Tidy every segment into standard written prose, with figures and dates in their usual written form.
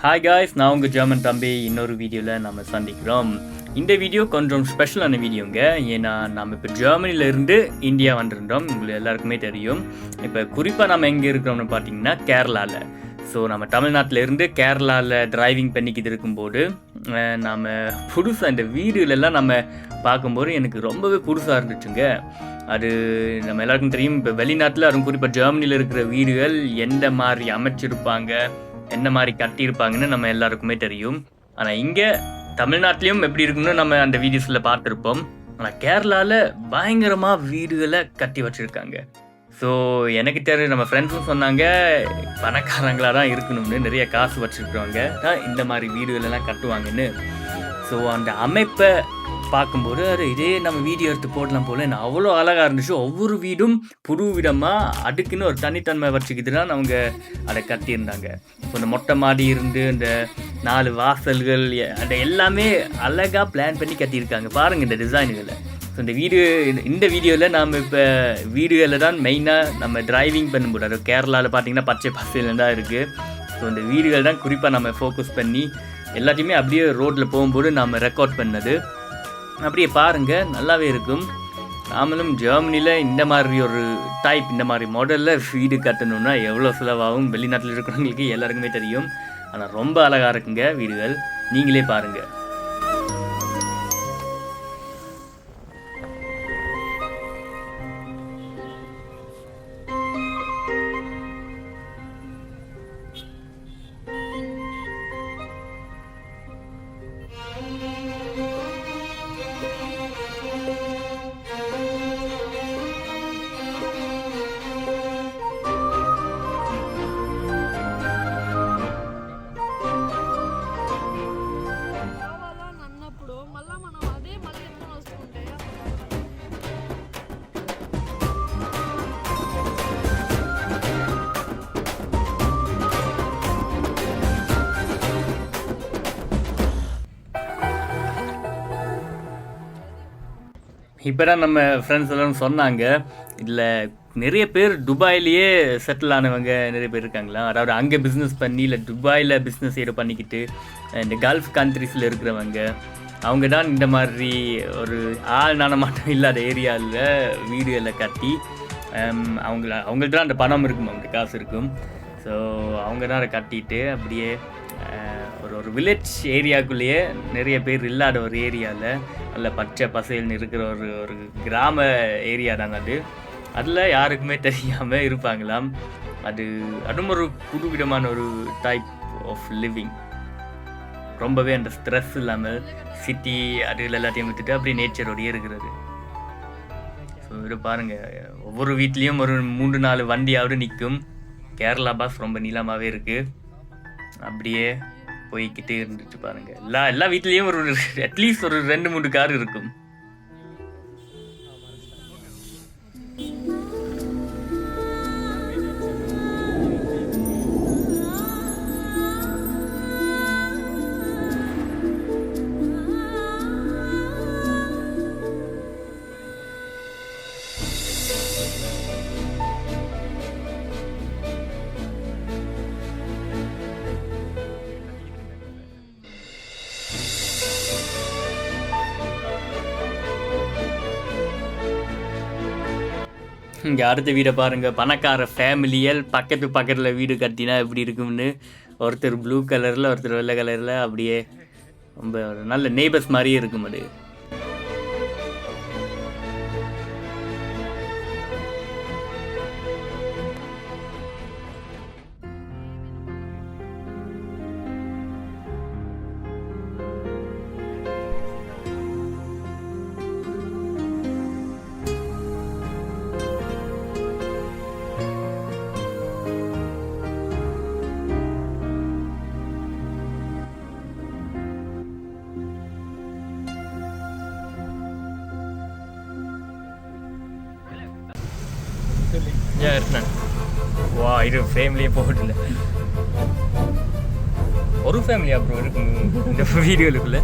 Hi guys, நான் உங்கள் German தம்பி. இன்னொரு வீடியோவில் நம்ம சந்திக்கிறோம். இந்த வீடியோ கொஞ்சம் ஸ்பெஷலான வீடியோங்க. ஏன்னா நம்ம இப்போ ஜெர்மனிலேருந்து இந்தியா வந்திருந்தோம். உங்களுக்கு எல்லாருக்குமே தெரியும். இப்போ குறிப்பாக நம்ம எங்கே இருக்கிறோம்னு பார்த்தீங்கன்னா கேரளாவில். ஸோ நம்ம தமிழ்நாட்டிலேருந்து கேரளாவில் டிரைவிங் பண்ணிக்கிட்டு இருக்கும்போது நாம் புதுசாக இந்த வீடுகளெல்லாம் நம்ம பார்க்கும்போது எனக்கு ரொம்பவே புதுசாக இருந்துச்சுங்க. அது நம்ம எல்லாருக்கும் தெரியும். இப்போ வெளிநாட்டில் அதுவும் குறிப்பாக ஜெர்மனியில் இருக்கிற வீடுகள் எந்த மாதிரி அமைச்சிருப்பாங்க, என்ன மாதிரி கட்டியிருப்பாங்கன்னு நம்ம எல்லாருக்குமே தெரியும். ஆனால் இங்கே தமிழ்நாட்டிலையும் எப்படி இருக்குன்னு நம்ம அந்த வீடியோஸில் பார்த்துருப்போம். ஆனால் கேரளாவில் பயங்கரமாக வீடுகளை கட்டி வச்சுருக்காங்க. ஸோ எனக்கு தெரிஞ்ச நம்ம ஃப்ரெண்ட்ஸும் சொன்னாங்க, பணக்காரங்களாக தான் இருக்கணும்னு, நிறைய காசு வச்சுருக்கிறவங்க தான் இந்த மாதிரி வீடுகளெல்லாம் கட்டுவாங்கன்னு. ஸோ அந்த அமைப்பை பார்க்கும்போது இதே நம்ம வீடியோ எடுத்து போடலாம் போல் நான் அவ்வளோ அழகாக இருந்துச்சு. ஒவ்வொரு வீடும் புது விதமாக அதுக்குன்னு ஒரு தனித்தன்மை வச்சுக்கிட்டு தான் அவங்க அதை கட்டியிருந்தாங்க. ஸோ இந்த மொட்டை மாடி இருந்து இந்த 4 வாசல்கள் அதை எல்லாமே அழகாக பிளான் பண்ணி கட்டியிருக்காங்க. பாருங்கள் இந்த டிசைனுகளை. ஸோ இந்த வீடியோவில் நாம் இப்போ வீடுகளில் தான் மெயினாக நம்ம டிரைவிங் பண்ணும்போது, அது கேரளாவில் பார்த்திங்கன்னா பச்சை பசையில் தான் இருக்குது. ஸோ இந்த வீடுகள் தான் குறிப்பாக நம்ம ஃபோக்கஸ் பண்ணி எல்லாத்தையுமே அப்படியே ரோட்டில் போகும்போது நாம் ரெக்கார்ட் பண்ணது. அப்படியே பாருங்கள், நல்லாவே இருக்கும். நாமளும் ஜெர்மனியில் இந்த மாதிரி ஒரு டைப், இந்த மாதிரி மாடலில் வீடு கட்டணுன்னா எவ்வளோ செலவாகும் வெளிநாட்டில் இருக்கிறவங்களுக்கு எல்லாருக்குமே தெரியும். ஆனால் ரொம்ப அழகாக இருக்குங்க வீடுகள், நீங்களே பாருங்கள். இப்போ தான் நம்ம ஃப்ரெண்ட்ஸ் எல்லோரும் சொன்னாங்க, இதில் நிறைய பேர் துபாயிலேயே செட்டில் ஆனவங்க நிறைய பேர் இருக்காங்களா. அதாவது அங்கே பிஸ்னஸ் பண்ணி இல்லை துபாயில் பிஸ்னஸ் ஏதோ பண்ணிக்கிட்டு இந்த கல்ஃப் கண்ட்ரிஸில் இருக்கிறவங்க, அவங்க தான் இந்த மாதிரி ஒரு ஆள் நடமாட்டம் இல்லாத ஏரியாவில் வீடுகளை கட்டி அவங்கள்ட்ட தான் அந்த பணம் இருக்கும், அவங்களுக்கு காசு இருக்கும். ஸோ அவங்க தான் அதை கட்டிட்டு அப்படியே ஒரு வில்லேஜ் ஏரியாவுக்குள்ளேயே நிறைய பேர் இல்லாத ஒரு ஏரியாவில் நல்ல பச்சை பசைல்னு இருக்கிற ஒரு கிராம ஏரியா தாங்க அது. அதில் யாருக்குமே தெரியாமல் இருப்பாங்களாம். அதுவும் ஒரு புதுவிதமான ஒரு டைப் ஆஃப் லிவிங். ரொம்பவே அந்த ஸ்ட்ரெஸ் இல்லாமல் சிட்டி அதில் எல்லாத்தையும் விட்டுட்டு அப்படியே நேச்சரோடையே இருக்கிறது. ஸோ இது பாருங்கள், ஒவ்வொரு வீட்லேயும் ஒரு 3-4 வண்டியாவது நிற்கும். கேரளா பஸ் ரொம்ப நீளமாகவே இருக்குது. அப்படியே போய்கிட்டே இருந்துட்டு பாருங்க, எல்லா வீட்லேயும் ஒரு அட்லீஸ்ட் ஒரு 2-3 கார் இருக்கும். இங்கே அடுத்த வீடை பாருங்கள், பணக்கார ஃபேமிலியல் பக்கத்தில் வீடு கட்டினா எப்படி இருக்கும்னு. ஒருத்தர் ப்ளூ கலரில், ஒருத்தர் வெள்ளை கலரில், அப்படியே ரொம்ப நல்ல நெய்பர்ஸ் மாதிரியே இருக்கும் அது. இருக்கேன். வா, இது ஃபேமிலியே போகல, ஒரு ஃபேமிலி அப்புறம் இருக்கும் இந்த வீடியோக்குள்ள.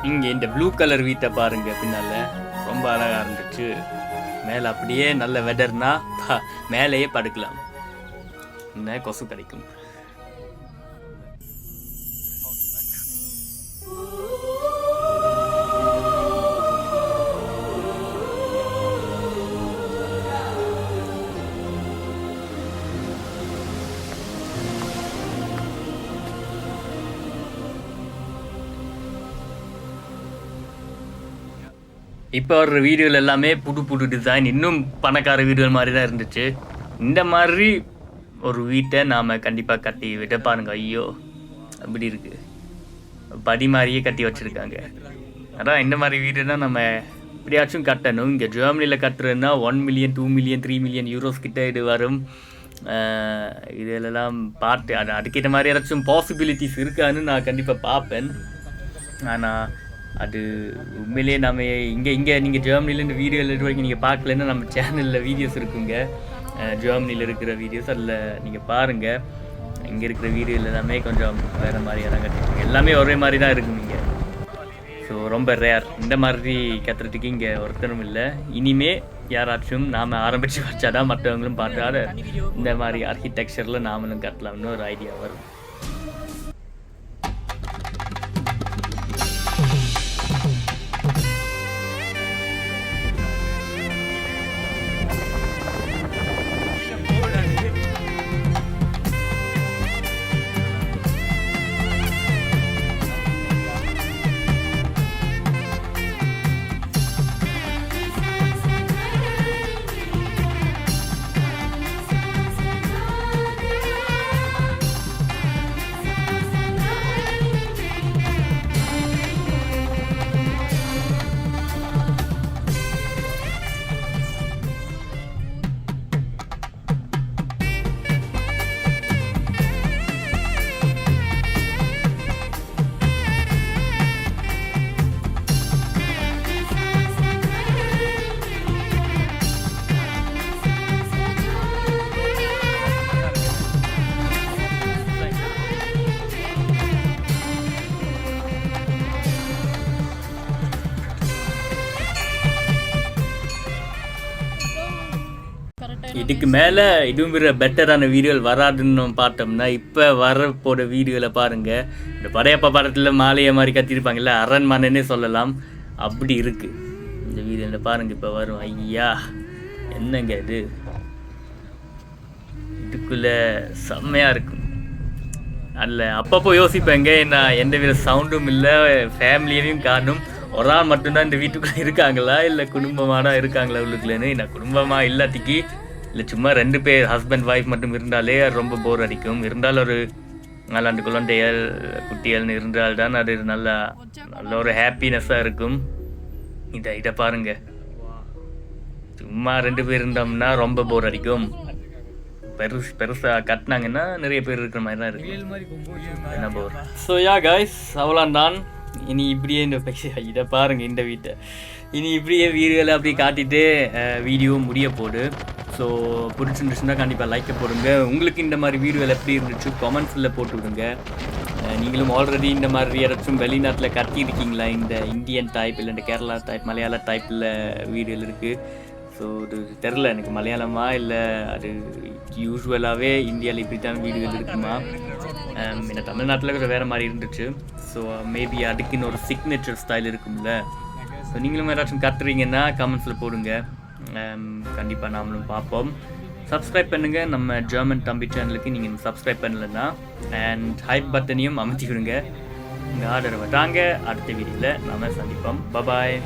இங்கே இந்த ப்ளூ கலர் வீட்டை பாருங்கள் பின்னால் ரொம்ப அழகாக இருந்துச்சு. மேலே அப்படியே நல்ல வெதர்னா மேலேயே படுக்கலாம், என்ன கொசு கிடைக்கும். இப்போ வர்ற வீடியோவில் எல்லாமே புது புது டிசைன், இன்னும் பணக்கார வீடுகள் மாதிரி தான் இருந்துச்சு. இந்த மாதிரி ஒரு வீட்டை நாம் கண்டிப்பாக கட்டி விட பாருங்க. ஐயோ அப்படி இருக்குது, படி மாதிரியே கட்டி வச்சுருக்காங்க. அதான் இந்த மாதிரி வீடு தான் நம்ம எப்படியாச்சும் கட்டணும். இங்கே ஜெர்மனியில் கட்டுறதுன்னா 1 மில்லியன் 2 மில்லியன் 3 மில்லியன் யூரோஸ் கிட்ட இது வரும். இதெல்லாம் பார்த்து அதுக்கேற்ற மாதிரி ஏதாச்சும் பாசிபிலிட்டிஸ் இருக்கான்னு நான் கண்டிப்பாக பார்ப்பேன். ஆனால் அது உண்மையிலே நம்ம இங்கே நீங்கள் ஜெர்மனிலேருந்து வீடியோ இது வரைக்கும் நீங்கள் பார்க்கலன்னா நம்ம சேனலில் வீடியோஸ் இருக்குங்க, ஜெர்மனியில் இருக்கிற வீடியோஸ். அதில் நீங்கள் பாருங்கள். இங்கே இருக்கிற வீடியோவில் எல்லாமே கொஞ்சம் வேறு மாதிரியாக தான் கட்டிருக்கீங்க, எல்லாமே ஒரே மாதிரி தான் இருக்குங்க. ஸோ ரொம்ப ரேர் இந்த மாதிரி கத்துறதுக்கு இங்கே ஒருத்தரும் இல்லை. இனிமே யாராச்சும் நாம் ஆரம்பித்து வச்சாதான் மற்றவங்களும் பார்த்தாத இந்த மாதிரி ஆர்கிடெக்சரில் நாமளும் கட்டலாம்னு ஒரு ஐடியா வரும். இதுக்கு மேலே இதுவும் பெட்டரான வீடியோகள் வராதுன்னு பார்த்தோம்னா இப்போ வரப்போட வீடியோவில் பாருங்கள். இந்த படையப்பா படத்தில் மாலையை மாதிரி கத்திருப்பாங்கல்ல, அரண்மனைன்னே சொல்லலாம், அப்படி இருக்குது இந்த வீடியோவில் பாருங்கள். இப்போ வரும். ஐயா என்னங்க இது, இதுக்குள்ளே செம்மையாக இருக்கும். அதில் அப்பப்போ யோசிப்பேங்க, நான் எந்த வித சவுண்டும் இல்லை, ஃபேமிலியையும் காணும், ஒரு ஆள் மட்டும்தான் இந்த வீட்டுக்குள்ளே இருக்காங்களா இல்லை குடும்பமாக இருக்காங்களா உள்ளுக்குள்ளேன்னு. நான் குடும்பமாக இல்லாட்டிக்கு இல்லை சும்மா 2 பேர் ஹஸ்பண்ட் ஒய்ஃப் மட்டும் இருந்தாலே ரொம்ப போர் அடிக்கும். இருந்தாலும் ஒரு 4 குழந்தைகள் குட்டிகள்னு இருந்தால்தான் அது நல்ல ஒரு ஹாப்பினஸ்ஸாக இருக்கும். இதை பாருங்க, சும்மா 2 பேர் இருந்தோம்னா ரொம்ப போர் அடிக்கும். பெருசாக கட்டினாங்கன்னா நிறைய பேர் இருக்கிற மாதிரி தான் இருக்கு, என்ன போர். ஸோ யா கைஸ், அவ்வளோதான். இனி இப்படியே இதை பாருங்கள், இந்த வீட்டை இனி இப்படியே வீடியோவில் அப்படி காட்டிட்டு வீடியோ முடிய போடு. ஸோ பிடிச்சிருந்துச்சுன்னா கண்டிப்பாக லைக்கை போடுங்க. உங்களுக்கு இந்த மாதிரி வீடியோவில் எப்படி இருந்துச்சு கமெண்ட்ஸில் போட்டு விடுங்க. நீங்களும் ஆல்ரெடி இந்த மாதிரி யாராச்சும் வெளிநாட்டில் கட்டியிருக்கீங்களா, இந்த இந்தியன் டைப் இல்லை இந்த கேரளா டைப் மலையாள டைப்பில் வீடியோவில் இருக்குது. ஸோ இது தெரில எனக்கு மலையாளமா இல்லை அது யூஸ்வலாகவே இந்தியாவில் இப்படி தான் வீடியோவில் இருக்குமா. இந்த தமிழ்நாட்டில் கூட வேறு மாதிரி இருந்துச்சு. ஸோ மேபி அதுக்குன்னு ஒரு சிக்னேச்சர் ஸ்டைல் இருக்கும்ல. ஸோ நீங்களும் யாராச்சும் கட்டுறீங்கன்னா கமெண்ட்ஸில் போடுங்க, கண்டிப்பாக நாமளும் பார்ப்போம். சப்ஸ்கிரைப் பண்ணுங்கள் நம்ம ஜெர்மன் தம்பி சேனலுக்கு நீங்கள் சப்ஸ்கிரைப் பண்ணலைன்னா, அண்ட் ஹைப் பட்டனையும் அமைச்சிக்கிடுங்க. உங்கள் ஆர்டரை வட்டாங்க. அடுத்த வீடியோவில் நாம் சந்திப்போம். பாய்.